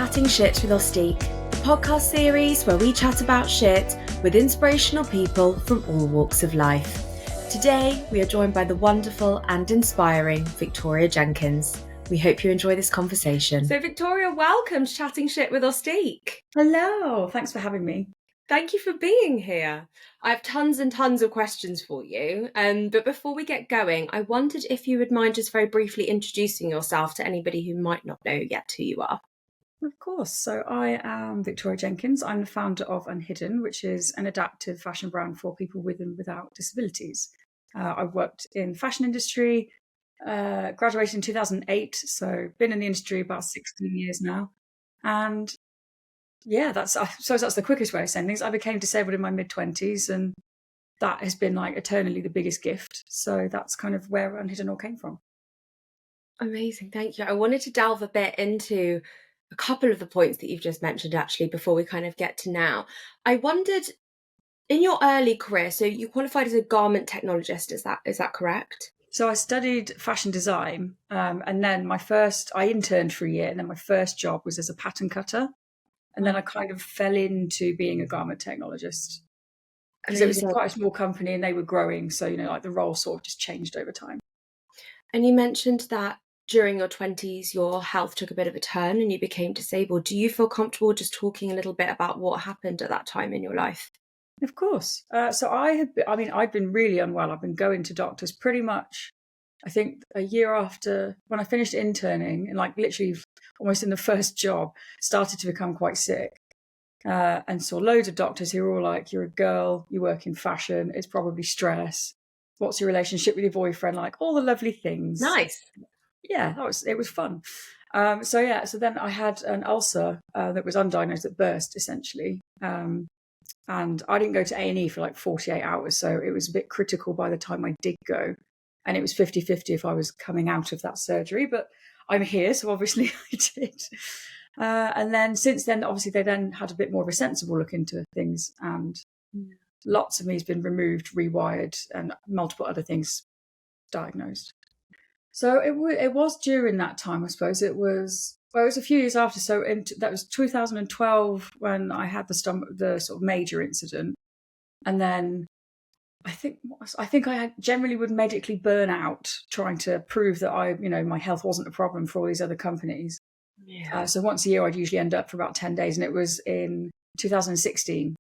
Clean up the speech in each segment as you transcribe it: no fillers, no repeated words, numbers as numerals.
Chatting Shit with Ostique, a podcast series where we chat about shit with inspirational people from all walks of life. Today, we are joined by the wonderful and inspiring Victoria Jenkins. We hope you enjoy this conversation. So Victoria, welcome to Chatting Shit with Ostique. Hello, thanks for having me. Thank you for being here. I have tons and tons of questions for you, but before we get going, I wondered if you would mind just very briefly introducing yourself to anybody who might not know yet who you are. Of course. So I am Victoria Jenkins. I'm the founder of Unhidden, which is an adaptive fashion brand for people with and without disabilities. I've worked in the fashion industry, graduated in 2008, so been in the industry about 16 years now. And yeah, I suppose that's the quickest way of saying things. I became disabled in my mid-20s, and that has been like eternally the biggest gift. So that's kind of where Unhidden all came from. Amazing, thank you. I wanted to delve a bit into a couple of the points that you've just mentioned, actually, before we kind of get to now. I wondered, in your early career, so you qualified as a garment technologist, is that correct? So I studied fashion design, and then I interned for a year, and then my first job was as a pattern cutter. And then I kind of fell into being a garment technologist because it was quite a small company and they were growing. So, the role sort of just changed over time. And you mentioned that during your 20s, your health took a bit of a turn and you became disabled. Do you feel comfortable just talking a little bit about what happened at that time in your life? Of course. So I've been really unwell. I've been going to doctors pretty much, I think, a year after when I finished interning, and like literally almost in the first job, started to become quite sick. And saw loads of doctors who were all like, you're a girl, you work in fashion, it's probably stress. What's your relationship with your boyfriend? Like all the lovely things. Nice. Yeah, it was fun. So then I had an ulcer that was undiagnosed that burst essentially. And I didn't go to A&E for like 48 hours. So it was a bit critical by the time I did go. And it was 50-50 if I was coming out of that surgery. But I'm here, so obviously I did. And then since then, obviously, they then had a bit more of a sensible look into things. And lots of me's been removed, rewired, and multiple other things diagnosed. So it was during that time, I suppose. It was a few years after. So that was 2012 when I had the sort of major incident. And then I think I generally would medically burn out trying to prove that my health wasn't a problem for all these other companies. Yeah. So once a year, I'd usually end up for about 10 days. And it was in 2016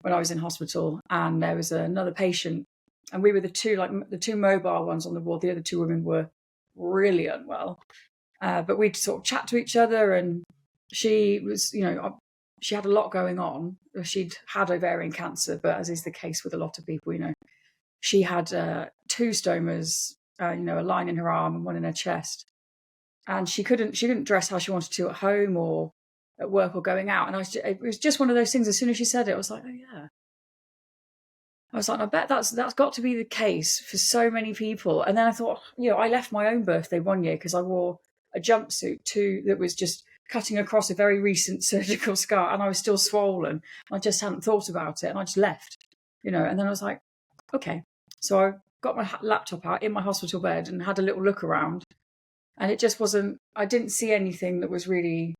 when I was in hospital, and there was another patient, and we were the two mobile ones on the ward. The other two women were really unwell. But we'd sort of chat to each other, and she was, she had a lot going on. She'd had ovarian cancer, but as is the case with a lot of people, she had 2 stomas, a line in her arm and one in her chest. And she couldn't dress how she wanted to at home or at work or going out. And it was just one of those things. As soon as she said it, I was like, oh yeah. I was like, I bet that's got to be the case for so many people. And then I thought, I left my own birthday one year because I wore a jumpsuit that was just cutting across a very recent surgical scar, and I was still swollen. I just hadn't thought about it, and I just left, And then I was like, okay. So I got my laptop out in my hospital bed and had a little look around. And it just wasn't, I didn't see anything that was really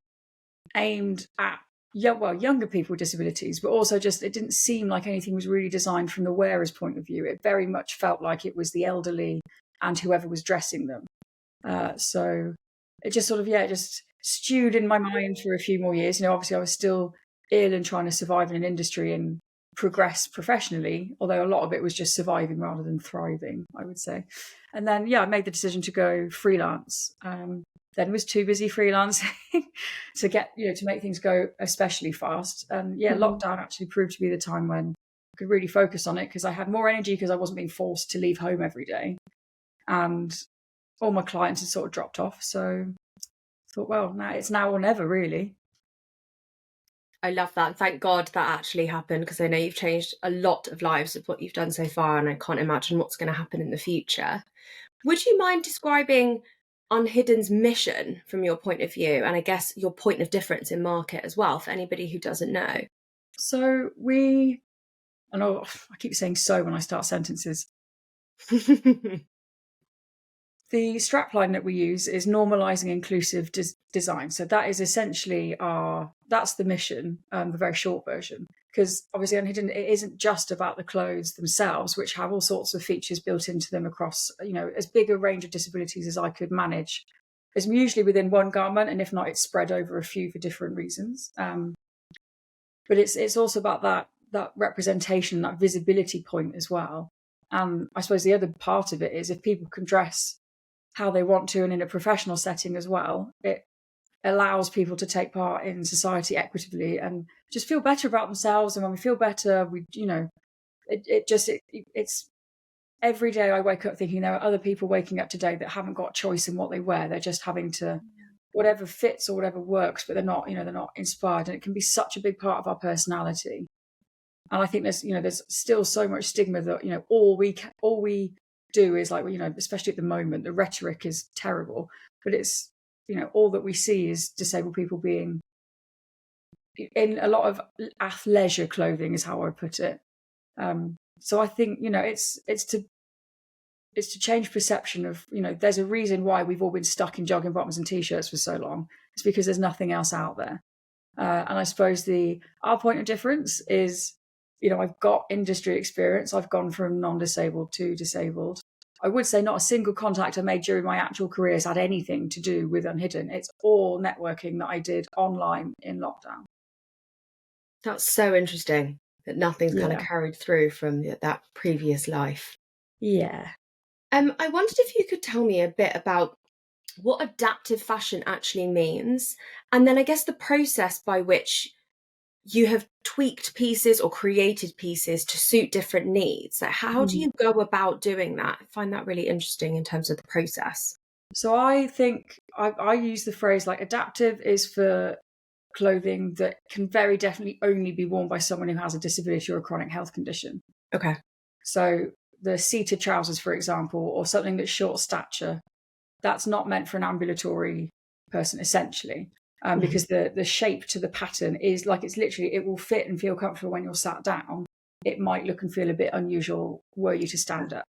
aimed at younger people with disabilities, but also just it didn't seem like anything was really designed from the wearer's point of view. It very much felt like it was the elderly and whoever was dressing them. So it just sort of, just stewed in my mind for a few more years. Obviously I was still ill and trying to survive in an industry and progress professionally, although a lot of it was just surviving rather than thriving, I would say. And then, I made the decision to go freelance. Then was too busy freelancing to get, to make things go especially fast. And lockdown actually proved to be the time when I could really focus on it because I had more energy because I wasn't being forced to leave home every day. And all my clients had sort of dropped off. So I thought, well, it's now or never, really. I love that. Thank God that actually happened, because I know you've changed a lot of lives with what you've done so far, and I can't imagine what's going to happen in the future. Would you mind describing Unhidden's mission from your point of view, and I guess your point of difference in market as well, for anybody who doesn't know? So I keep saying so when I start sentences. The strapline that we use is normalizing inclusive design. So that is essentially that's the mission, the very short version. Because obviously Unhidden, it isn't just about the clothes themselves, which have all sorts of features built into them across, as big a range of disabilities as I could manage. It's usually within one garment, and if not, it's spread over a few for different reasons. But it's also about that representation, that visibility point as well. And I suppose the other part of it is if people can dress how they want to and in a professional setting as well, it allows people to take part in society equitably and just feel better about themselves. And when we feel better, it's every day I wake up thinking there are other people waking up today that haven't got choice in what they wear. They're just having to whatever fits or whatever works, but they're not inspired. And it can be such a big part of our personality. And I think there's still so much stigma that, all we do is like, especially at the moment, the rhetoric is terrible, but it's, all that we see is disabled people being in a lot of athleisure clothing is how I put it. So I think, it's to change perception of, there's a reason why we've all been stuck in jogging bottoms and t-shirts for so long. It's because there's nothing else out there. And I suppose our point of difference is, I've got industry experience. I've gone from non-disabled to disabled. I would say not a single contact I made during my actual career has had anything to do with Unhidden. It's all networking that I did online in lockdown. That's so interesting that nothing's kind of carried through from that previous life. Yeah. I wondered if you could tell me a bit about what adaptive fashion actually means, and then I guess the process by which you have tweaked pieces or created pieces to suit different needs. Like, how do you go about doing that? I find that really interesting in terms of the process. So I think I use the phrase like adaptive is for clothing that can very definitely only be worn by someone who has a disability or a chronic health condition. Okay. So the seated trousers, for example, or something that's short stature, that's not meant for an ambulatory person, essentially. Because the shape to the pattern is like it will fit and feel comfortable when you're sat down. It might look and feel a bit unusual were you to stand up.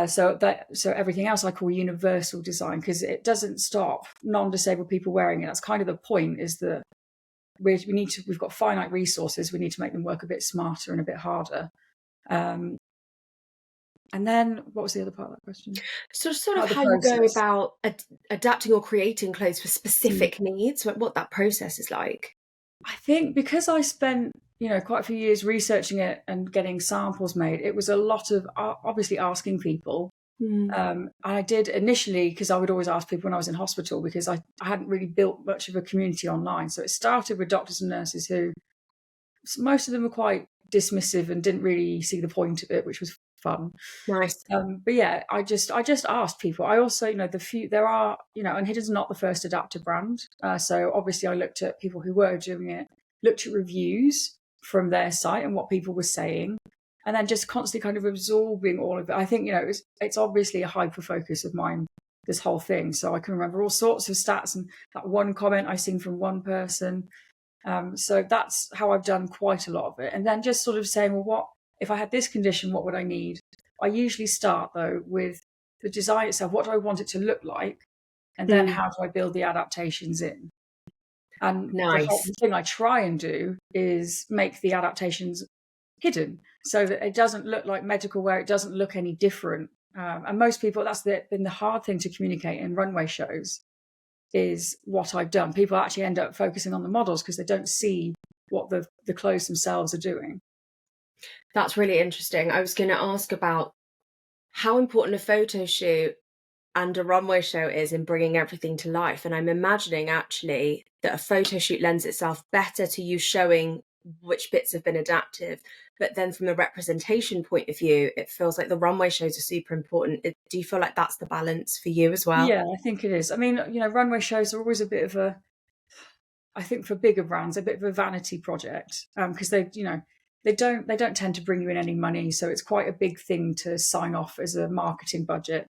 So everything else I call universal design because it doesn't stop non-disabled people wearing it. That's kind of the point, is that we've got finite resources. We need to make them work a bit smarter and a bit harder. And then what was the other part of that question? So sort of how you go about adapting or creating clothes for specific needs, what that process is like. I think because I spent, quite a few years researching it and getting samples made, it was a lot of obviously asking people. And I did initially because I would always ask people when I was in hospital because I hadn't really built much of a community online. So it started with doctors and nurses who, most of them were quite dismissive and didn't really see the point of it, which was fun. Nice. But yeah, I just asked people. I also, Unhidden's not the first adaptive brand. So obviously I looked at people who were doing it, looked at reviews from their site and what people were saying, and then just constantly kind of absorbing all of it. I think, it's obviously a hyper focus of mine, this whole thing. So I can remember all sorts of stats and that one comment I seen from one person. So that's how I've done quite a lot of it. And then just sort of saying, well, if I had this condition, what would I need? I usually start, though, with the design itself. What do I want it to look like? And then how do I build the adaptations in? And the whole thing I try and do is make the adaptations hidden so that it doesn't look like medical wear. It doesn't look any different. And most people, that's been the hard thing to communicate in runway shows, is what I've done. People actually end up focusing on the models because they don't see what the clothes themselves are doing. That's really interesting. I was going to ask about how important a photo shoot and a runway show is in bringing everything to life. And I'm imagining actually that a photo shoot lends itself better to you showing which bits have been adaptive. But then from the representation point of view, it feels like the runway shows are super important. Do you feel like that's the balance for you as well? Yeah, I think it is. I mean, runway shows are always a bit of I think for bigger brands, a bit of a vanity project because they don't tend to bring you in any money. So it's quite a big thing to sign off as a marketing budget.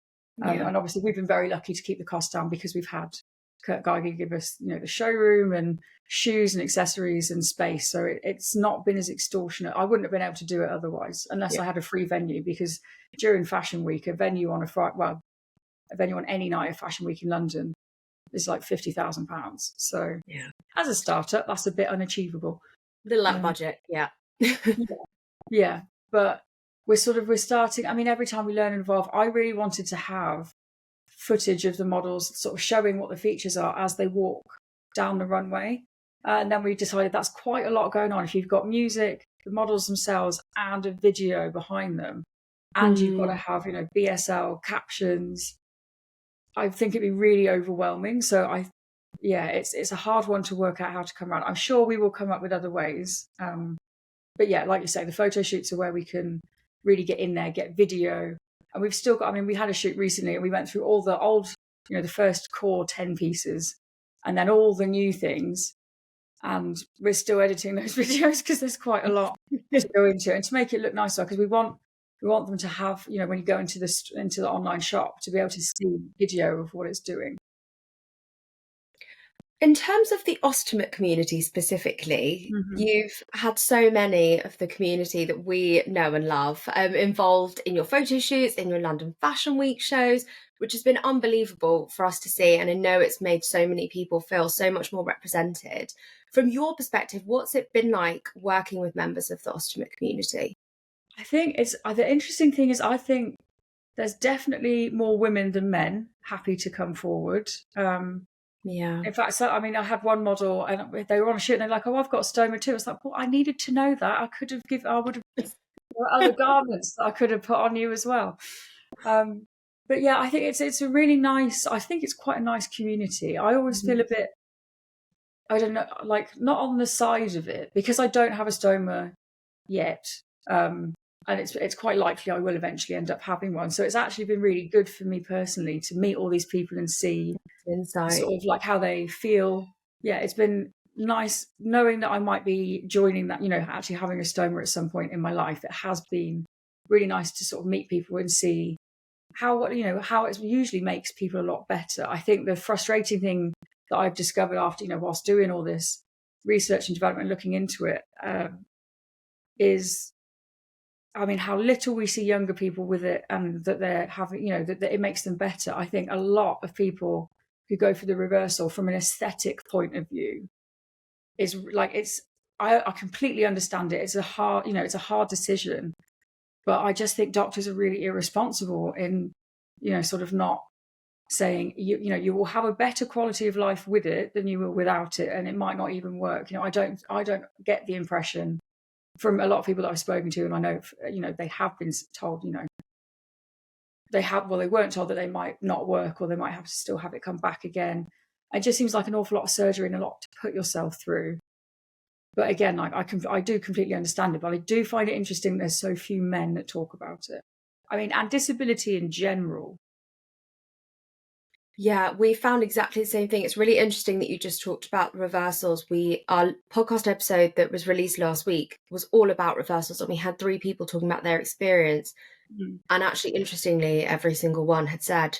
And obviously we've been very lucky to keep the cost down because we've had Kurt Geiger give us, the showroom and shoes and accessories and space. So it's not been as extortionate. I wouldn't have been able to do it otherwise unless I had a free venue, because during Fashion Week, a venue on a a venue on any night of Fashion Week in London is like £50,000. So as a startup, that's a bit unachievable. Little that budget, yeah. Yeah, but we're starting. I mean, every time we learn and evolve, I really wanted to have footage of the models sort of showing what the features are as they walk down the runway. And then we decided that's quite a lot going on. If you've got music, the models themselves, and a video behind them, and you've got to have, BSL captions, I think it'd be really overwhelming. So it's a hard one to work out how to come around. I'm sure we will come up with other ways. But yeah, like you say, the photo shoots are where we can really get in there, get video. And we've still got, I mean, we had a shoot recently and we went through all the old, the first core 10 pieces and then all the new things. And we're still editing those videos because there's quite a lot to go into and to make it look nicer, because we want them to have, when you go into the online shop, to be able to see video of what it's doing. In terms of the ostomate community specifically, you've had so many of the community that we know and love involved in your photo shoots, in your London Fashion Week shows, which has been unbelievable for us to see. And I know it's made so many people feel so much more represented. From your perspective, what's it been like working with members of the ostomate community? I think the interesting thing is, I think there's definitely more women than men happy to come forward. Yeah. In fact, I had one model and they were on a shoot and they're like, "Oh, I've got stoma too." I was like, "Well, I needed to know that. I would have other garments that I could have put on you as well." But yeah, I think it's a really nice. I think it's quite a nice community. I always feel a bit, I don't know, like not on the side of it, because I don't have a stoma yet. And it's quite likely I will eventually end up having one. So it's actually been really good for me personally to meet all these people and see sort of like how they feel. Yeah, it's been nice knowing that I might be joining that, actually having a stoma at some point in my life. It has been really nice to sort of meet people and see how it usually makes people a lot better. I think the frustrating thing that I've discovered after, whilst doing all this research and development, looking into it, is, I mean, how little we see younger people with it, and that they're having, that it makes them better. I think a lot of people who go for the reversal from an aesthetic point of view is like, I completely understand it. It's a hard decision, but I just think doctors are really irresponsible in, sort of not saying, you will have a better quality of life with it than you will without it. And it might not even work. I don't get the impression from a lot of people that I've spoken to, and I know, they have been told, they weren't told that they might not work, or they might have to still have it come back again. It just seems like an awful lot of surgery and a lot to put yourself through. But again, I do completely understand it, but I do find it interesting there's so few men that talk about it. I mean, and disability in general. Yeah, we found exactly the same thing. It's really interesting that you just talked about reversals. Our podcast episode that was released last week was all about reversals, and we had 3 people talking about their experience. And actually, interestingly, every single one had said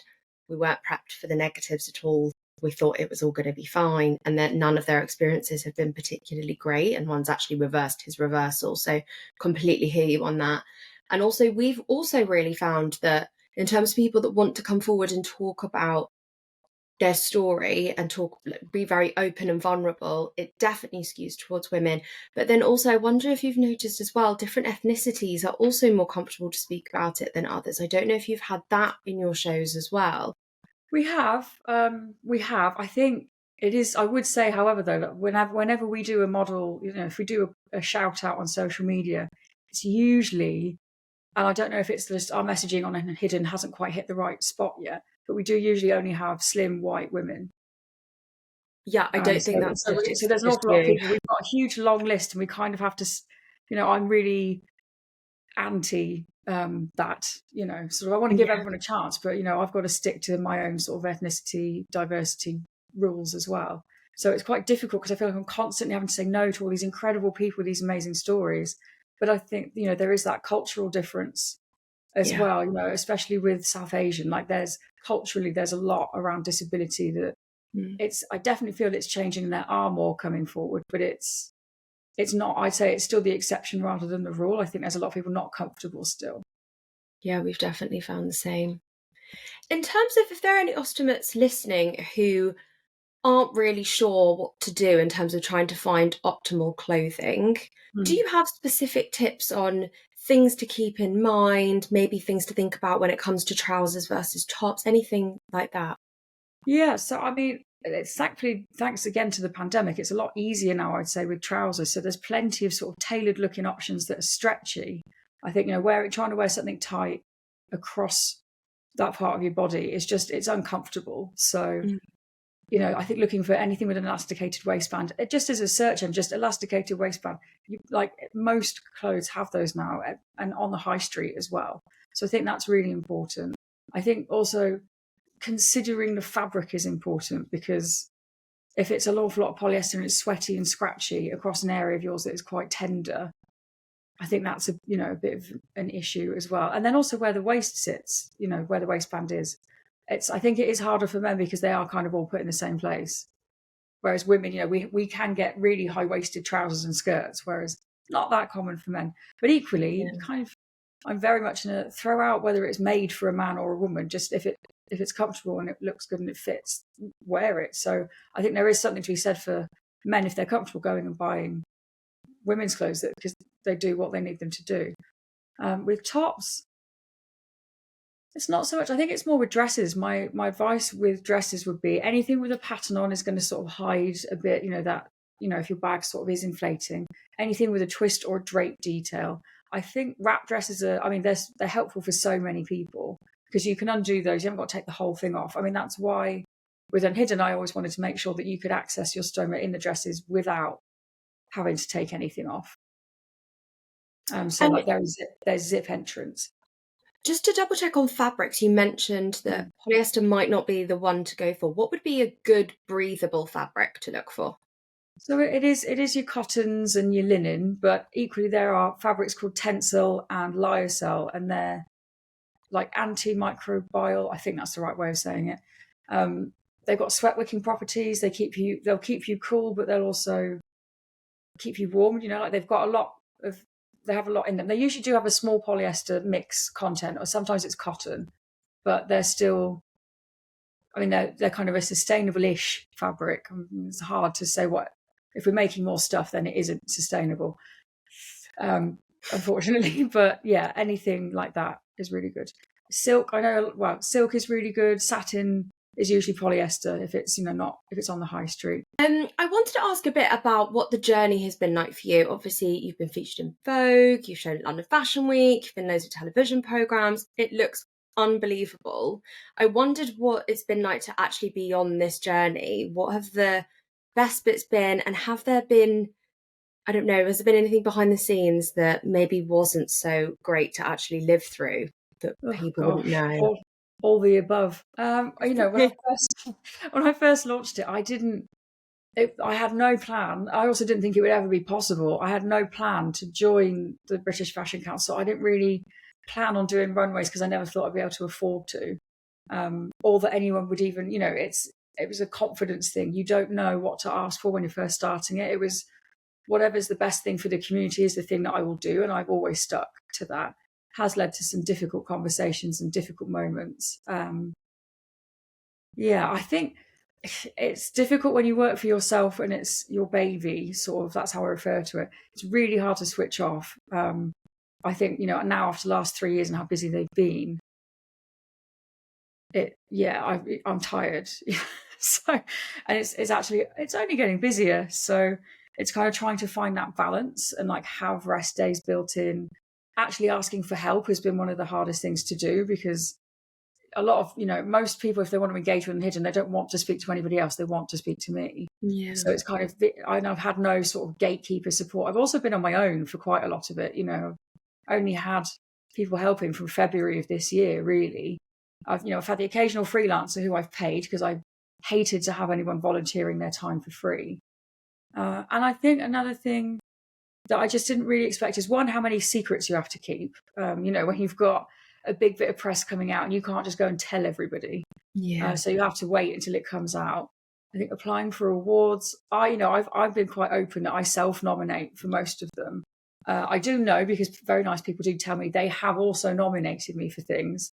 we weren't prepped for the negatives at all. We thought it was all going to be fine, and that none of their experiences have been particularly great. And one's actually reversed his reversal. So completely hear you on that. And also, we've also really found that in terms of people that want to come forward and talk about their story and be very open and vulnerable, it definitely skews towards women. But then also, I wonder if you've noticed as well, different ethnicities are also more comfortable to speak about it than others. I don't know if you've had that in your shows as well. We have. I think it is. I would say, however, though, that whenever we do a model, if we do a shout out on social media, it's usually, and I don't know if it's just our messaging on Unhidden hasn't quite hit the right spot yet, but we do usually only have slim white women. Yeah, I don't think that's so there's an awful lot of people. We've got a huge long list, and we kind of have to, I'm really anti that, sort of, I want to give everyone a chance, but I've got to stick to my own sort of ethnicity diversity rules as well. So it's quite difficult because I feel like I'm constantly having to say no to all these incredible people with these amazing stories. But I think there is that cultural difference as well, especially with South Asian. Like there's a lot around disability that I definitely feel it's changing, and there are more coming forward, but it's not, I'd say it's still the exception rather than the rule. I think there's a lot of people not comfortable still. Yeah, we've definitely found the same. In terms of if there are any ostomates listening who aren't really sure what to do in terms of trying to find optimal clothing, do Mm. you have specific tips on things to keep in mind, maybe things to think about when it comes to trousers versus tops, anything like that? Yeah, so I mean, it's thankfully, thanks again to the pandemic, it's a lot easier now, I'd say, with trousers. So there's plenty of sort of tailored looking options that are stretchy. I think, trying to wear something tight across that part of your body is just, it's uncomfortable. So, Mm. I think looking for anything with an elasticated waistband, just as a search engine, just elasticated waistband, like most clothes have those now, and on the high street as well. So I think that's really important. I think also considering the fabric is important, because if it's an awful lot of polyester and it's sweaty and scratchy across an area of yours that is quite tender, I think that's a bit of an issue as well. And then also where the waist sits, where the waistband is. I think it is harder for men because they are kind of all put in the same place. Whereas women, we can get really high waisted trousers and skirts, whereas not that common for men. But equally, Yeah. I'm very much in a throw out whether it's made for a man or a woman. Just if it's comfortable and it looks good and it fits, wear it. So I think there is something to be said for men if they're comfortable going and buying women's clothes, because they do what they need them to do. With tops, it's not so much. I think it's more with dresses. My advice with dresses would be anything with a pattern on is going to sort of hide a bit, if your bag sort of is inflating. Anything with a twist or a drape detail. I think wrap dresses are, I mean, they're helpful for so many people because you can undo those. You haven't got to take the whole thing off. I mean, that's why with Unhidden, I always wanted to make sure that you could access your stoma in the dresses without having to take anything off. So And like there's zip entrance. just to double check on fabrics, you mentioned that polyester might not be the one to go for. What would be a good breathable fabric to look for? So it is your cottons and your linen, but equally there are fabrics called Tencel and Lyocell, and they're like antimicrobial. I think that's the right way of saying it. They've got sweat wicking properties. They'll keep you cool, but they'll also keep you warm. Like they have a lot in them. They usually do have a small polyester mix content, or sometimes it's cotton, but they're still. I mean, they're kind of a sustainable-ish fabric. It's hard to say what if we're making more stuff, then it isn't sustainable, unfortunately. But yeah, anything like that is really good. Silk, I know. Well, silk is really good. Satin is usually polyester if it's not if it's on the high street. I wanted to ask a bit about what the journey has been like for you. Obviously, you've been featured in Vogue, you've shown at London Fashion Week, you've been in loads of television programmes. It looks unbelievable. I wondered what it's been like to actually be on this journey. What have the best bits been, and have there been, I don't know, has there been anything behind the scenes that maybe wasn't so great to actually live through that Oh people wouldn't gosh, know? all the above. When I first launched it, I had no plan. I also didn't think it would ever be possible. I had no plan to join the British Fashion Council. I didn't really plan on doing runways because I never thought I'd be able to afford to, or that anyone would even. It was a confidence thing. You don't know what to ask for when you're first starting it. It was whatever's the best thing for the community is the thing that I will do, and I've always stuck to that. Has led to some difficult conversations and difficult moments. I think it's difficult when you work for yourself and it's your baby, sort of. That's how I refer to it. It's really hard to switch off. I think now after the last 3 years and how busy they've been, I'm tired. So, and it's only getting busier. So it's kind of trying to find that balance and like have rest days built in. Actually asking for help has been one of the hardest things to do, because a lot of most people, if they want to engage with Unhidden, they don't want to speak to anybody else, they want to speak to me. Yeah. So it's kind of, I've had no sort of gatekeeper support. I've also been on my own for quite a lot of it. I only had people helping from February of this year, really. I've had the occasional freelancer who I've paid because I hated to have anyone volunteering their time for free. And I think another thing that I just didn't really expect is, one, how many secrets you have to keep. When you've got a big bit of press coming out and you can't just go and tell everybody. Yeah. So you have to wait until it comes out. I think applying for awards, I've been quite open that I self-nominate for most of them. I do know, because very nice people do tell me they have also nominated me for things.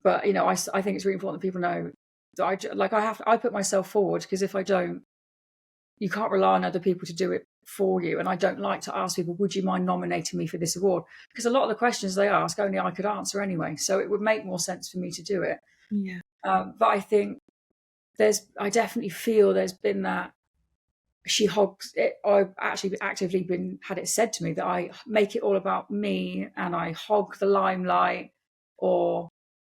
But, you know, I think it's really important that people know that I put myself forward, because if I don't, you can't rely on other people to do it for you. And I don't like to ask people, would you mind nominating me for this award? Because a lot of the questions they ask, only I could answer anyway. So it would make more sense for me to do it. Yeah. But I think I definitely feel there's been that she hogs it. I've actually actively had it said to me that I make it all about me and I hog the limelight, or,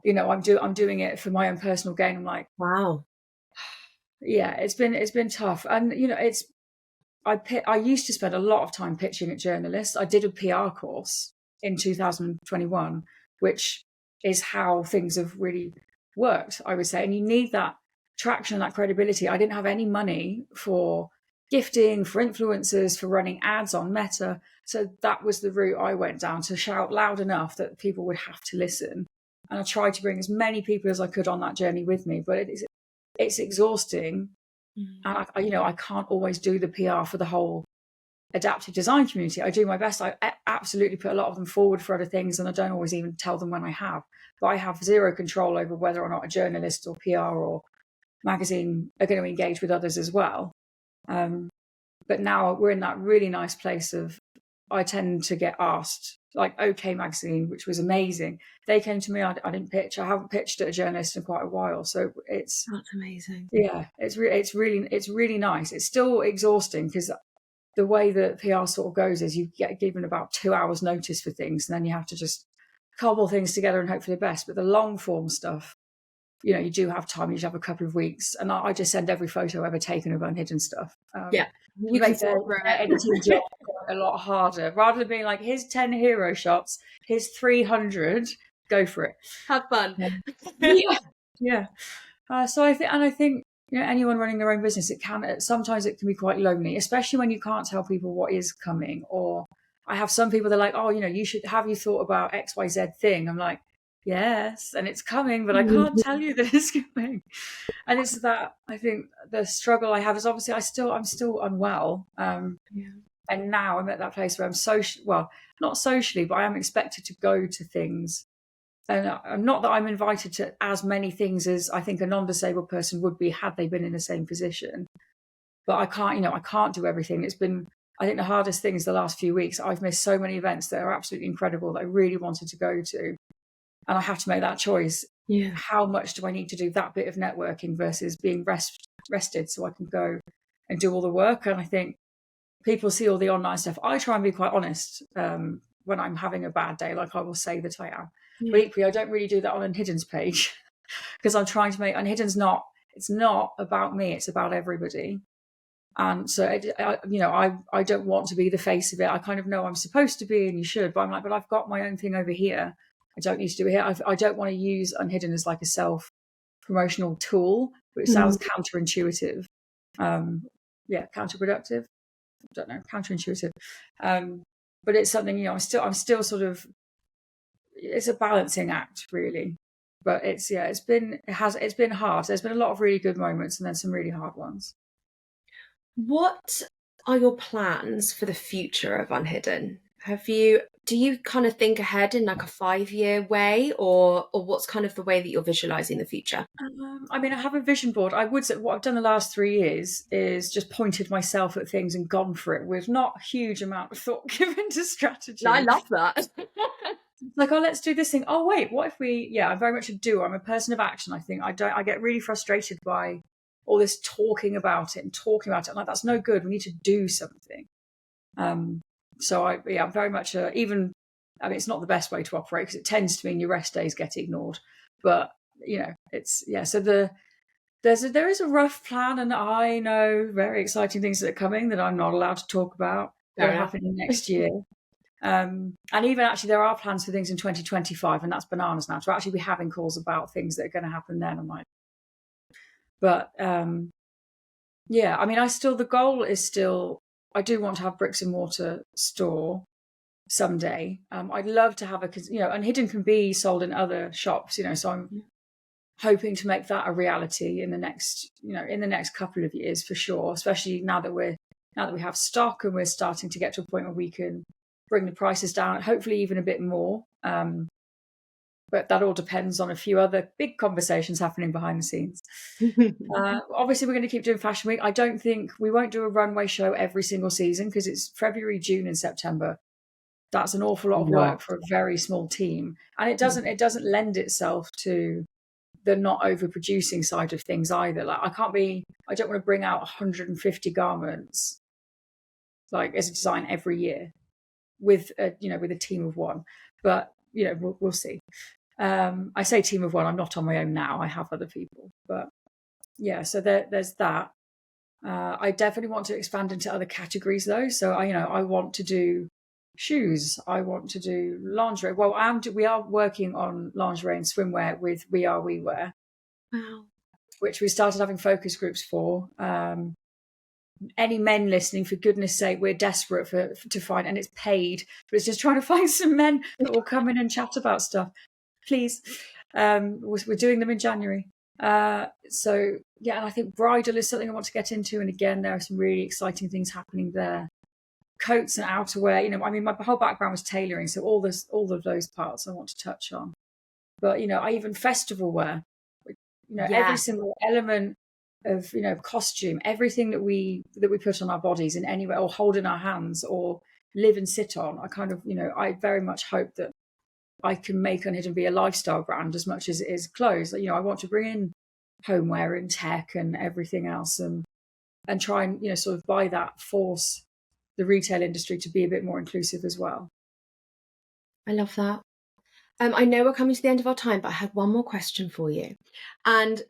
you know, I'm doing it for my own personal gain. I'm like, Wow. yeah, it's been tough. And, you know, I used to spend a lot of time pitching at journalists. I did a PR course in 2021, which is how things have really worked, I would say. And you need that traction and that credibility. I didn't have any money for gifting, for influencers, for running ads on Meta. So that was the route I went down, to shout loud enough that people would have to listen. And I tried to bring as many people as I could on that journey with me. But it's exhausting. And I can't always do the PR for the whole adaptive design community. I do my best. I absolutely put a lot of them forward for other things, and I don't always even tell them when I have. But I have zero control over whether or not a journalist or PR or magazine are going to engage with others as well. But now we're in that really nice place of, I tend to get asked, like OK Magazine, which was amazing. They came to me. I didn't pitch. I haven't pitched at a journalist in quite a while, so that's amazing. Yeah, it's really nice. It's still exhausting, because the way that PR sort of goes is you get given about 2 hours notice for things, and then you have to just cobble things together and hope for the best. But the long form stuff, you know, you do have time. You just have a couple of weeks, and I just send every photo ever taken of Unhidden stuff. Yeah, you can sort through it. Editing job a lot harder, rather than being like, here's 10 hero shots, here's 300, go for it, Have fun. Yeah. So I think, you know, anyone running their own business, sometimes it can be quite lonely, especially when you can't tell people what is coming. Or I have some people, they're like, oh, you know, you thought about XYZ thing? I'm like, yes, and it's coming, but I can't tell you that it's coming. And it's that, I think the struggle I have is, obviously I'm still unwell. And now I'm at that place where I'm not socially, but I am expected to go to things. And not that I'm invited to as many things as I think a non-disabled person would be had they been in the same position. But I can't do everything. It's been, I think, the hardest thing is the last few weeks. I've missed so many events that are absolutely incredible that I really wanted to go to. And I have to make that choice. Yeah. How much do I need to do that bit of networking versus being rested so I can go and do all the work? And I think people see all the online stuff. I try and be quite honest when I'm having a bad day. Like, I will say that I am. But equally, I don't really do that on Unhidden's page, because I'm trying to make Unhidden's it's not about me, it's about everybody. And so, I don't want to be the face of it. I kind of know I'm supposed to be, and you should, but I'm like, but I've got my own thing over here. I don't need to do it here. I don't want to use Unhidden as like a self-promotional tool, which sounds counterintuitive. Counterproductive. I don't know, counterintuitive. But it's something, you know, I'm still sort of, it's a balancing act, really. But it's been hard. There's been a lot of really good moments, and then some really hard ones. What are your plans for the future of Unhidden? Do you kind of think ahead in like a 5-year way, or what's kind of the way that you're visualizing the future? I mean, I have a vision board. I would say what I've done the last 3 years is just pointed myself at things and gone for it with not a huge amount of thought given to strategy. I love that. Like, oh, let's do this thing. Oh, wait, what if I'm very much a doer. I'm a person of action. I think I get really frustrated by all this talking about it. I'm like, that's no good. We need to do something. So I'm very much it's not the best way to operate, because it tends to mean your rest days get ignored. But, you know, so there is a rough plan, and I know very exciting things that are coming that I'm not allowed to talk about that are happening next year. And even actually there are plans for things in 2025, and that's bananas now, to actually be having calls about things that are going to happen then. I'm like, but I mean, the goal is still, I do want to have bricks and mortar store someday. I'd love to have Unhidden can be sold in other shops, you know, so I'm hoping to make that a reality in the next couple of years for sure, especially now that we have stock and we're starting to get to a point where we can bring the prices down, hopefully even a bit more. but that all depends on a few other big conversations happening behind the scenes. Obviously, we're going to keep doing Fashion Week. I don't think we won't do a runway show every single season because it's February, June, and September. That's an awful lot of work for a very small team, and it doesn't lend itself to the not overproducing side of things either. Like I don't want to bring out 150 garments like as a design every year with a team of one. But we'll see. I say team of one. I'm not on my own now. I have other people, but yeah. So there's that. I definitely want to expand into other categories though. So I want to do shoes. I want to do lingerie. Well, we are working on lingerie and swimwear with We Are We Wear. Wow. Which we started having focus groups for. Any men listening, for goodness sake, we're desperate to find, and it's paid, but it's just trying to find some men that will come in and chat about stuff. Please. We're doing them in January. So yeah, and I think bridal is something I want to get into. And again, there are some really exciting things happening there. Coats and outerwear, my whole background was tailoring, so all of those parts I want to touch on. But I even festival wear, every single element of costume, everything that we put on our bodies in any way, or hold in our hands, or live and sit on. I very much hope that I can make Unhidden be a lifestyle brand as much as it is clothes. I want to bring in homeware and tech and everything else, and try and sort of by that force the retail industry to be a bit more inclusive as well. I love that. I know we're coming to the end of our time, but I had one more question for you. And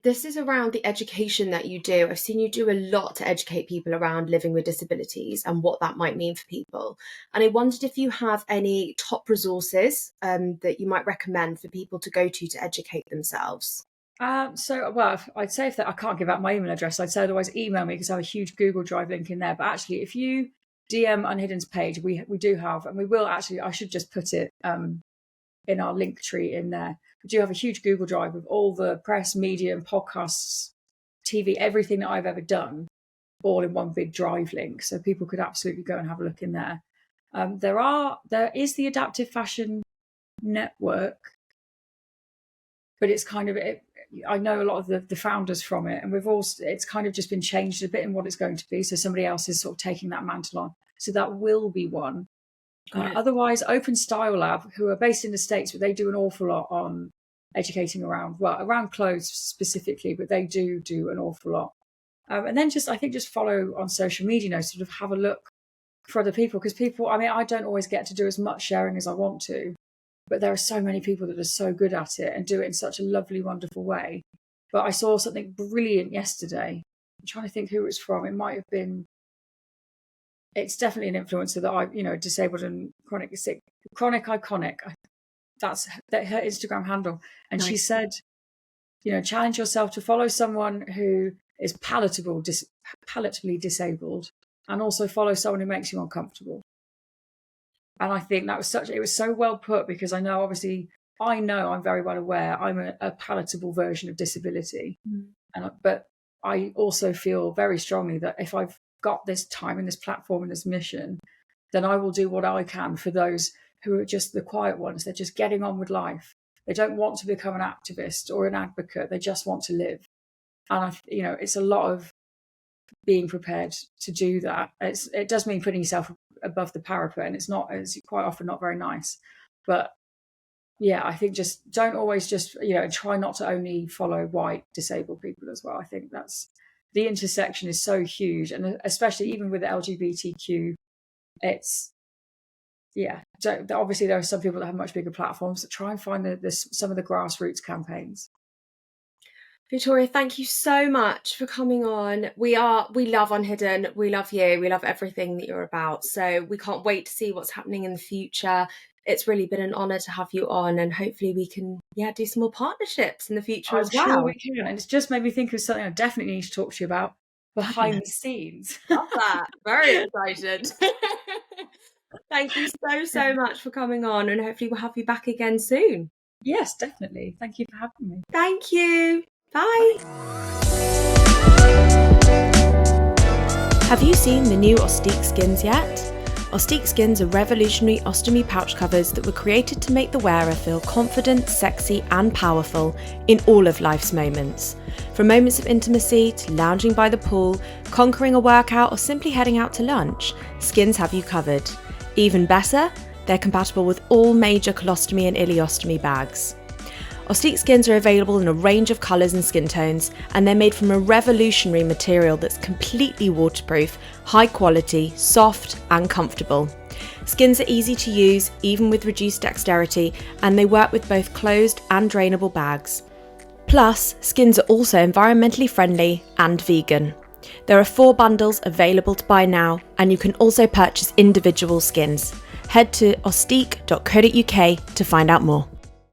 this is around the education that you do. I've seen you do a lot to educate people around living with disabilities and what that might mean for people. And I wondered if you have any top resources that you might recommend for people to go to educate themselves. I'd say if I can't give out my email address, I'd say otherwise email me because I have a huge Google Drive link in there. But actually, if you DM Unhidden's page, we do have, and we will actually, I should just put it in our link tree in there. We do have a huge Google Drive with all the press, media, and podcasts, TV, everything that I've ever done, all in one big drive link. So people could absolutely go and have a look in there. There is the Adaptive Fashion Network, but it's kind of I know a lot of the founders from it, and it's kind of just been changed a bit in what it's going to be. So somebody else is sort of taking that mantle on. So that will be one. Otherwise, Open Style Lab, who are based in the States, but they do an awful lot on educating around clothes specifically, but they do an awful lot. And then just follow on social media, sort of have a look for other people, because I don't always get to do as much sharing as I want to, but there are so many people that are so good at it and do it in such a lovely, wonderful way. But I saw something brilliant yesterday. I'm trying to think who it was from. It might have been, it's definitely an influencer that disabled and chronic iconic. That's her Instagram handle. And nice. She said, challenge yourself to follow someone who is palatably disabled, and also follow someone who makes you uncomfortable. And I think it was so well put, because I know I'm very well aware I'm a palatable version of disability. But I also feel very strongly that if I've got this time and this platform and this mission, then I will do what I can for those who are just the quiet ones. They're just getting on with life. They don't want to become an activist or an advocate. They just want to live. And it's a lot of being prepared to do that. It does mean putting yourself above the parapet, and it's quite often not very nice. But yeah, I think just don't always try not to only follow white disabled people as well. I think the intersection is so huge, and especially even with the LGBTQ, obviously there are some people that have much bigger platforms that try and find some of the grassroots campaigns. Victoria, thank you so much for coming on. We love Unhidden. We love you. We love everything that you're about. So we can't wait to see what's happening in the future. It's really been an honour to have you on, and hopefully we can do some more partnerships in the future as well. Sure we can. And it's just made me think of something I definitely need to talk to you about behind the scenes. Love that. Very excited. Thank you so much for coming on, and hopefully we'll have you back again soon. Yes, definitely. Thank you for having me. Thank you. Bye. Have you seen the new Ostique skins yet? Ostique Skins are revolutionary ostomy pouch covers that were created to make the wearer feel confident, sexy and powerful in all of life's moments. From moments of intimacy to lounging by the pool, conquering a workout or simply heading out to lunch, Skins have you covered. Even better, they're compatible with all major colostomy and ileostomy bags. Ostique Skins are available in a range of colours and skin tones, and they're made from a revolutionary material that's completely waterproof, high quality, soft and comfortable. Skins are easy to use, even with reduced dexterity, and they work with both closed and drainable bags. Plus, Skins are also environmentally friendly and vegan. There are 4 bundles available to buy now, and you can also purchase individual skins. Head to ostique.co.uk to find out more.